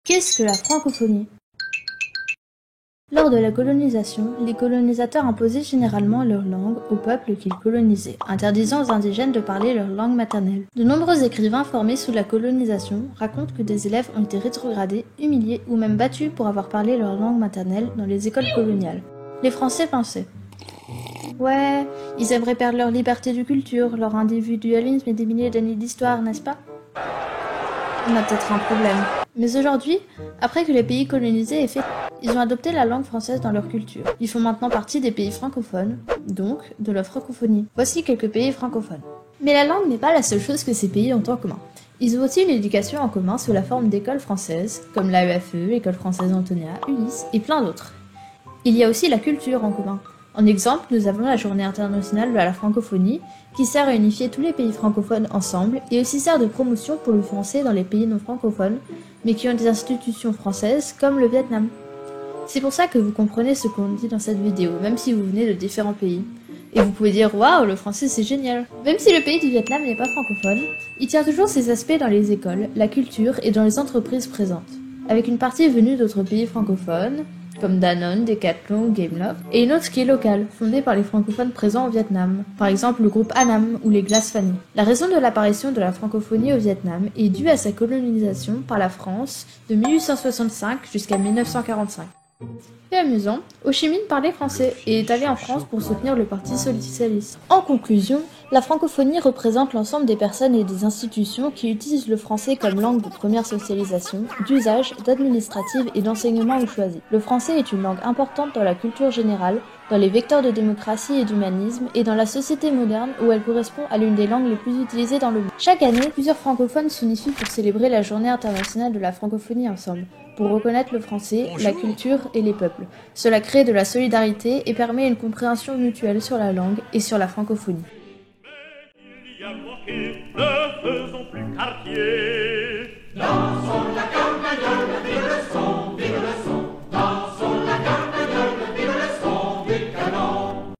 Qu'est-ce que la francophonie? Lors de la colonisation, les colonisateurs imposaient généralement leur langue aux peuples qu'ils colonisaient, interdisant aux indigènes de parler leur langue maternelle. De nombreux écrivains formés sous la colonisation racontent que des élèves ont été rétrogradés, humiliés ou même battus pour avoir parlé leur langue maternelle dans les écoles coloniales. Les Français pensaient: ouais, ils aimeraient perdre leur liberté de culture, leur individualisme et des milliers d'années d'histoire, n'est-ce pas? On a peut-être un problème. Mais aujourd'hui, après que les pays colonisés aient fait, ils ont adopté la langue française dans leur culture. Ils font maintenant partie des pays francophones, donc de la francophonie. Voici quelques pays francophones. Mais la langue n'est pas la seule chose que ces pays ont en commun. Ils ont aussi une éducation en commun sous la forme d'écoles françaises, comme l'AEFE, l'École française Antonia, ULIS et plein d'autres. Il y a aussi la culture en commun. En exemple, nous avons la Journée internationale de la francophonie, qui sert à unifier tous les pays francophones ensemble et aussi sert de promotion pour le français dans les pays non francophones, mais qui ont des institutions françaises comme le Vietnam. C'est pour ça que vous comprenez ce qu'on dit dans cette vidéo, même si vous venez de différents pays. Et vous pouvez dire: waouh, le français c'est génial! Même si le pays du Vietnam n'est pas francophone, il tient toujours ses aspects dans les écoles, la culture et dans les entreprises présentes, avec une partie venue d'autres pays francophones, comme Danone, Decathlon ou Gameloft, et une autre qui est locale, fondée par les francophones présents au Vietnam, par exemple le groupe Annam ou les glaces Fanny. La raison de l'apparition de la francophonie au Vietnam est due à sa colonisation par la France de 1865 jusqu'à 1945. Fait amusant, Ho Chi Minh parlait français et est allé en France pour soutenir le parti socialiste. En conclusion, la francophonie représente l'ensemble des personnes et des institutions qui utilisent le français comme langue de première socialisation, d'usage, d'administrative et d'enseignement au choisi. Le français est une langue importante dans la culture générale, dans les vecteurs de démocratie et d'humanisme et dans la société moderne où elle correspond à l'une des langues les plus utilisées dans le monde. Chaque année, plusieurs francophones s'unifient pour célébrer la Journée internationale de la francophonie ensemble, pour reconnaître le français, la culture et les peuples. Cela crée de la solidarité et permet une compréhension mutuelle sur la langue et sur la francophonie. Ne faisons plus quartier. Dansons la campagnole,